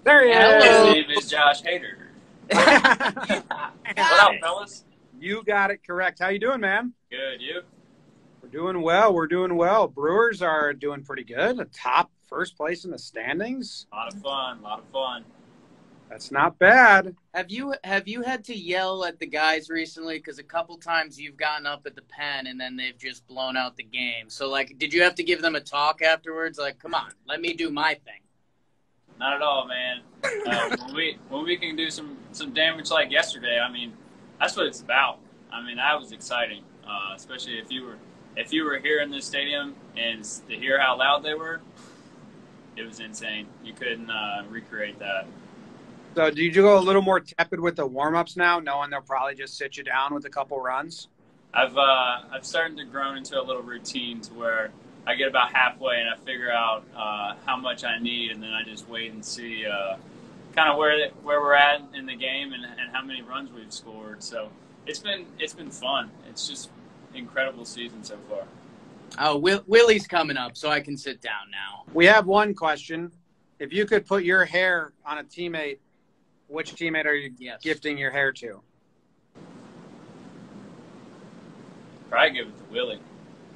There he Hello. is. His name is Josh Hader. What up, fellas? You got it correct. How you doing, man? Good, you? We're doing well. We're doing well. Brewers are doing pretty good. The top first place in the standings. A lot of fun. That's not bad. Have you had to yell at the guys recently? Because a couple times you've gotten up at the pen and then they've just blown out the game. So, like, did you have to give them a talk afterwards? Like, come on, let me do my thing. Not at all, man. When we can do some damage like yesterday, I mean, that's what it's about. I mean, that was exciting, especially if you were here in this stadium and to hear how loud they were. It was insane. You couldn't recreate that. So, did you go a little more tepid with the warm-ups now, knowing they'll probably just sit you down with a couple runs? I've started to grow into a little routine to where I get about halfway and I figure out how much I need, and then I just wait and see kind of where we're at in the game and how many runs we've scored. So it's been fun. It's just incredible season so far. Oh, Willy's coming up, so I can sit down now. We have one question. If you could put your hair on a teammate, which teammate are you gifting your hair to? Probably give it to Willy.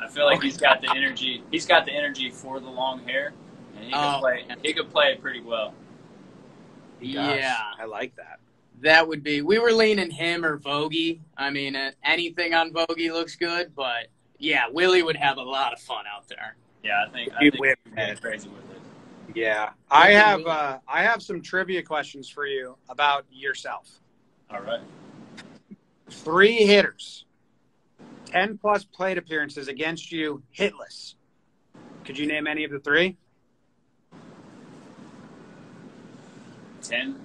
I feel like he's got the energy. He's got the energy for the long hair, and he could play it pretty well. Gosh, Yeah, I like that. that would be. We were leaning him or Vogie. I mean, anything on Vogie looks good, but yeah, Willy would have a lot of fun out there. Yeah, I think You'd he'd win, be man. crazy with it. Yeah, I have some trivia questions for you about yourself. All right. 3 hitters, 10-plus plate appearances against you, hitless. Could you name any of the 3? 10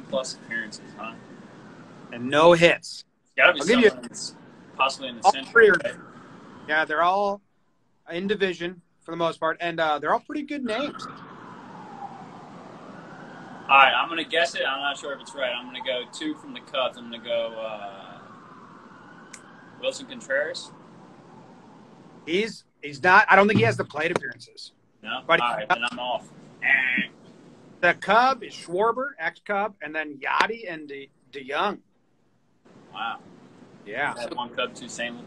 plus appearances, huh? And no hits. It's got to be I'll give you- someone that's possibly in the All central. 3 are, Right? yeah, they're all in division for the most part, and they're all pretty good names. All right, I'm going to guess it. I'm not sure if it's right. I'm going to go 2 from the Cubs. I'm going to go Wilson Contreras. He's not. I don't think he has the plate appearances. No? But All right, then I'm off. The Cub is Schwarber, ex-Cub, and then Yachty and DeYoung. Wow. Yeah. Had 1 Cub, 2 Salem.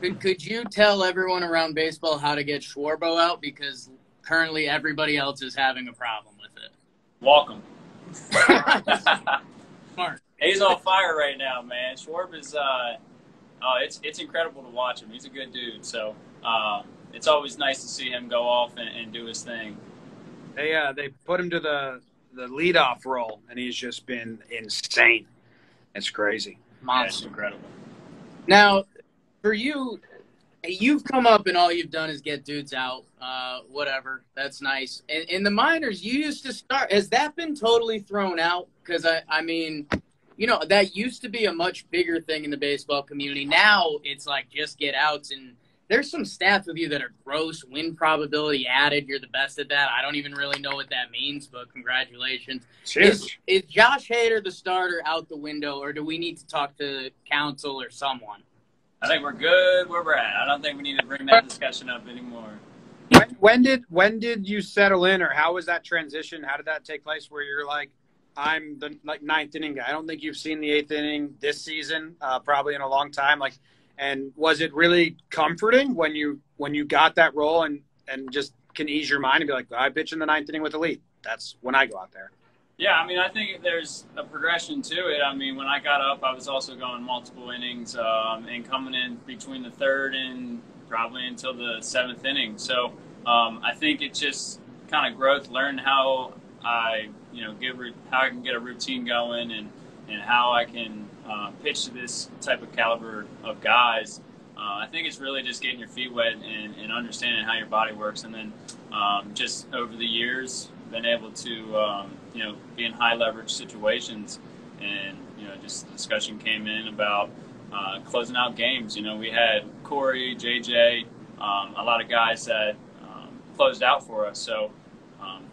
Could you tell everyone around baseball how to get Schwarbo out? Because currently everybody else is having a problem with it. Walk him. Smart. He's on fire right now, man. Schwarb is it's incredible to watch him. He's a good dude. So it's always nice to see him go off and do his thing. They put him to the leadoff role, and he's just been insane. It's crazy. Yeah, it's incredible. Now, for you, you've come up and all you've done is get dudes out. Whatever. That's nice. In the minors, you used to start. Has that been totally thrown out? Because, I mean, you know, that used to be a much bigger thing in the baseball community. Now it's like just get outs. And there's some stats with you that are gross. Win probability added. You're the best at that. I don't even really know what that means, but congratulations. Cheers. Is Josh Hader the starter out the window, or do we need to talk to counsel or someone? I think we're good where we're at. I don't think we need to bring that discussion up anymore. When did you settle in, or how was that transition? How did that take place? Where you're like, I'm the ninth inning guy. I don't think you've seen the 8th inning this season, probably in a long time. Like, and was it really comforting when you got that role and just can ease your mind and be like, I pitch in the 9th inning with the lead. That's when I go out there. Yeah, I mean, I think there's a progression to it. I mean, when I got up, I was also going multiple innings and coming in between the 3rd and probably until the 7th inning. So I think it's just kind of growth, learn how I, how I can get a routine going and how I can pitch to this type of caliber of guys. I think it's really just getting your feet wet and understanding how your body works. And then just over the years, been able to, be in high leverage situations. And, just discussion came in about closing out games. We had Corey, JJ, a lot of guys that closed out for us. So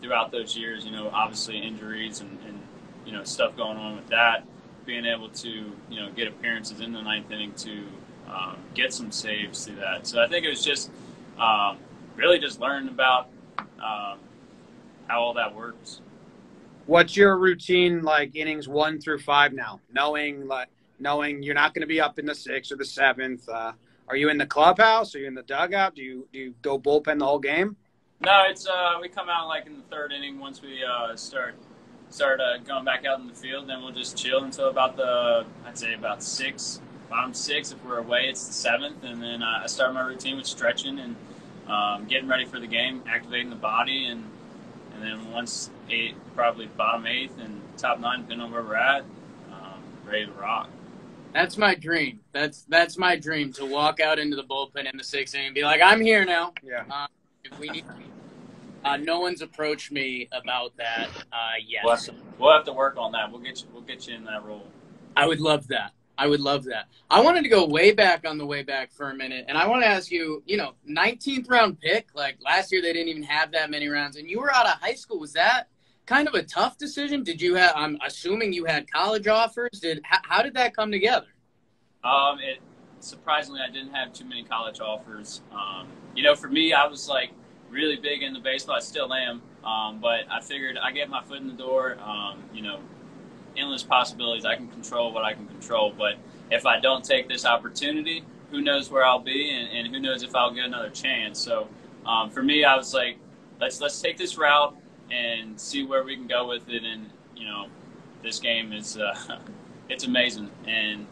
throughout those years, obviously injuries and stuff going on with that, being able to, get appearances in the 9th inning to get some saves through that. So I think it was just really just learning about how all that works. What's your routine like innings 1 through 5 now? Knowing you're not going to be up in the 6th or the 7th. Are you in the clubhouse? Are you in the dugout? Do you go bullpen the whole game? No, it's we come out like in the 3rd inning once we start going back out in the field. Then we'll just chill until about I'd say about 6, bottom 6. If we're away, it's the 7th, and then I start my routine with stretching and getting ready for the game, activating the body, and then once 8, probably bottom 8th and top 9, depending on where we're at, ready to rock. That's my dream. That's my dream, to walk out into the bullpen in the 6th inning and be like, I'm here now. Yeah. If we need no one's approached me about that yet. We'll have to work on that. We'll get you in that role. I would love that. I wanted to go way back on the way back for a minute, and I want to ask you, 19th round pick. Like last year, they didn't even have that many rounds, and you were out of high school. Was that kind of a tough decision? Did you have? I'm assuming you had college offers. How did that come together? Surprisingly, I didn't have too many college offers. For me, I was like really big into baseball. I still am, but I figured I get my foot in the door. Endless possibilities. I can control what I can control, but if I don't take this opportunity, who knows where I'll be, and who knows if I'll get another chance. So for me, I was like, let's take this route and see where we can go with it. And this game is it's amazing, and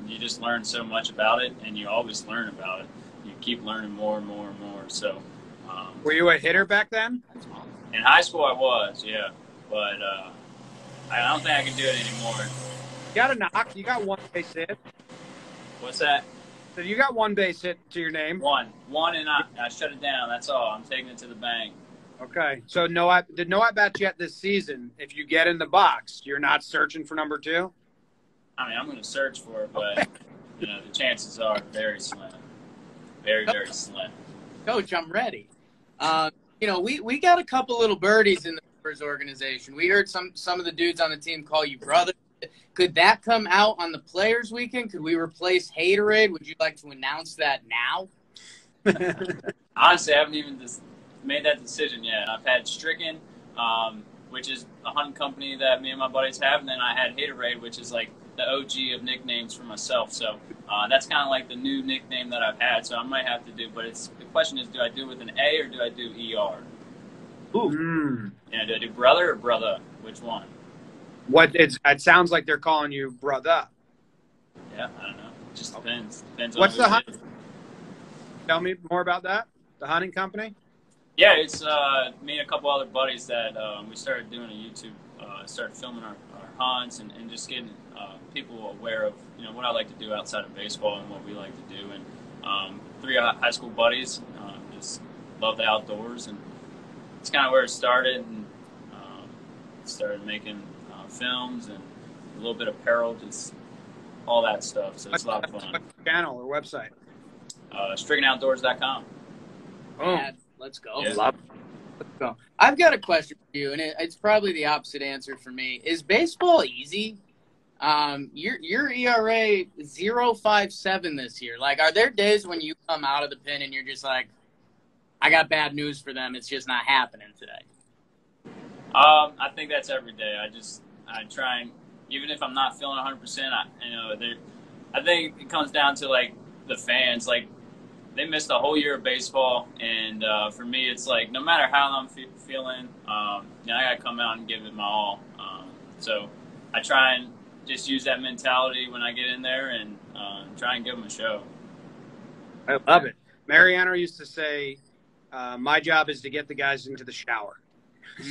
you just learn so much about it, and you always learn about it. You keep learning more and more and more. So were you a hitter back then? In high school, I was, yeah, but I don't think I can do it anymore. You got a knock. You got one base hit. What's that? So you got one base hit to your name. One, and I shut it down. That's all. I'm taking it to the bank. Okay. So no at bats yet this season. If you get in the box, you're not searching for number 2. I mean, I'm going to search for it, but the chances are very slim. Very, very slim. Coach, I'm ready. We got a couple little birdies in the Brewers organization. We heard some of the dudes on the team call you brother. Could that come out on the Players Weekend? Could we replace Haterade? Would you like to announce that now? Honestly, I haven't even made that decision yet. I've had Stricken, which is a hunting company that me and my buddies have, and then I had Haterade, which is like the OG of nicknames for myself. So that's kind of like the new nickname that I've had. So I might have to do, but the question is, do I do it with an A or do I do ER? Ooh. Do I do brother or brother? Which one? It sounds like they're calling you brother. Yeah, I don't know. It just depends. What's the hunt? Tell me more about that. The hunting company? Yeah, it's me and a couple other buddies that we started doing a YouTube, started filming our hunts and just getting people aware of what I like to do outside of baseball and what we like to do. And 3 high school buddies just love the outdoors, and it's kind of where it started. And started making films and a little bit of apparel, just all that stuff. So it's a lot of fun. What's your channel or website? StrickenOutdoors.com. Oh, let's go. Yeah. Let's go. I've got a question for you, and it's probably the opposite answer for me. Is baseball easy? Your ERA 0.57 this year. Like, are there days when you come out of the pen and you're just like, I got bad news for them. It's just not happening today. I think that's every day. I try and, even if I'm not feeling 100%, I think it comes down to like the fans. Like, they missed a whole year of baseball, and for me, it's like no matter how I'm feeling, I gotta come out and give it my all. So I try and just use that mentality when I get in there and try and give them a show. I love it. Mariano used to say, "My job is to get the guys into the shower,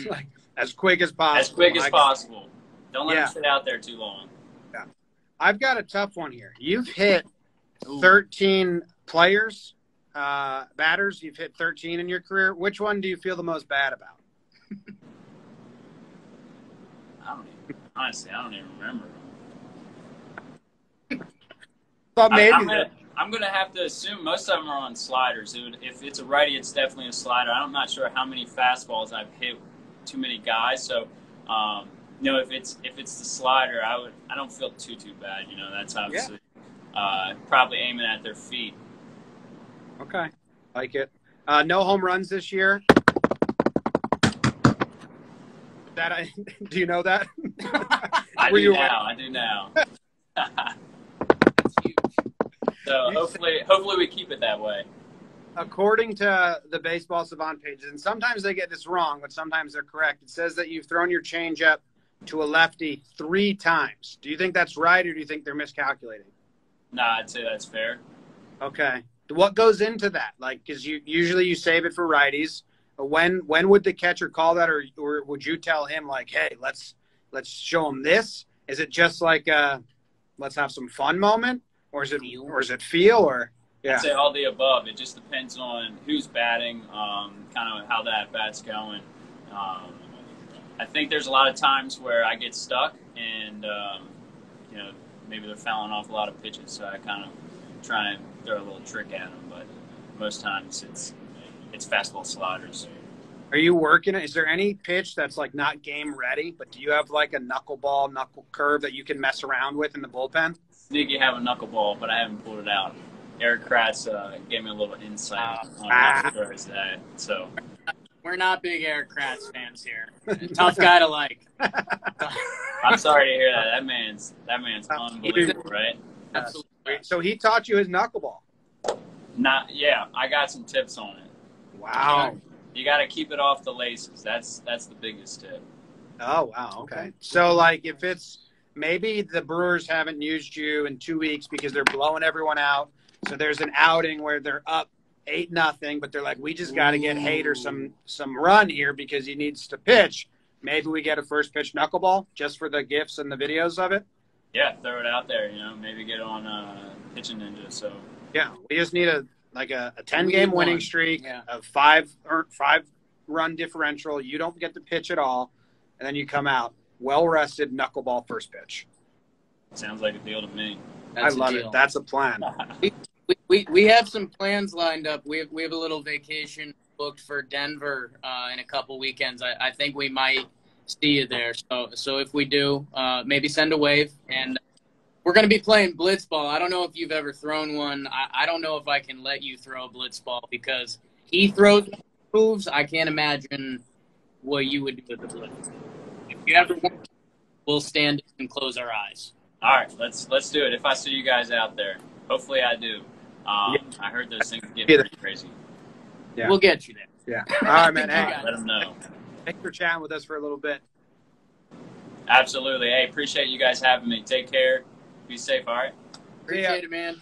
like as quick as possible." As quick as possible. Don't let them sit out there too long. Yeah, I've got a tough one here. You've hit 13 players, batters. You've hit 13 in your career. Which one do you feel the most bad about? Honestly, I don't even remember. Thought maybe. I'm gonna have to assume most of them are on sliders. If it's a righty, it's definitely a slider. I'm not sure how many fastballs I've hit too many guys. So, if it's the slider, I don't feel too bad. That's obviously probably aiming at their feet. Okay, like it. No home runs this year. Do you know that? I do now. That's huge. So hopefully we keep it that way. According to the Baseball Savant pages, and sometimes they get this wrong, but sometimes they're correct. It says that you've thrown your changeup to a lefty 3 times. Do you think that's right, or do you think they're miscalculating? Nah, I'd say that's fair. Okay. What goes into that? Like, because usually you save it for righties. When would the catcher call that, or would you tell him like, hey, let's show him this? Is it just like let's have some fun moment, or is it feel, or yeah? I'd say all the above. It just depends on who's batting, kind of how that bat's going. I think there's a lot of times where I get stuck, and maybe they're fouling off a lot of pitches, so I kind of try and throw a little trick at them. But most times it's fastball sliders. Are you working? Is there any pitch that's like not game ready, but do you have like a knuckleball, knuckle curve that you can mess around with in the bullpen? Sneaky have a knuckleball, but I haven't pulled it out. Eric Kratz gave me a little insight on how to throw that. So we're not big Eric Kratz fans here. Tough guy to like. I'm sorry to hear that. That man's unbelievable, right? Absolutely. So he taught you his knuckleball? I got some tips on it. Wow. You got to keep it off the laces. That's the biggest tip. Oh, wow. Okay. So, like, if it's maybe the Brewers haven't used you in 2 weeks because they're blowing everyone out, so there's an outing where they're up 8-0, but they're like, we just got to get Hader some run here because he needs to pitch. Maybe we get a first pitch knuckleball just for the GIFs and the videos of it. Yeah, throw it out there. Maybe get on Pitching Ninja. So yeah, we just need a 10-game winning streak, a 5-run differential. You don't get to pitch at all, and then you come out well-rested, knuckleball first pitch. Sounds like a deal to me. I love it. That's a plan. We have some plans lined up. We have a little vacation booked for Denver in a couple weekends. I think we might see you there. So if we do, maybe send a wave. And we're going to be playing blitzball. I don't know if you've ever thrown one. I don't know if I can let you throw a blitzball because he throws moves. I can't imagine what you would do with the blitz. If you ever want, we'll stand and close our eyes. All right, let's do it. If I see you guys out there, hopefully I do. I heard those things get pretty crazy. Yeah. We'll get you there. Yeah. All right, man. Hey, let them know. Thanks for chatting with us for a little bit. Absolutely. Hey, appreciate you guys having me. Take care. Be safe, all right? Appreciate it, man.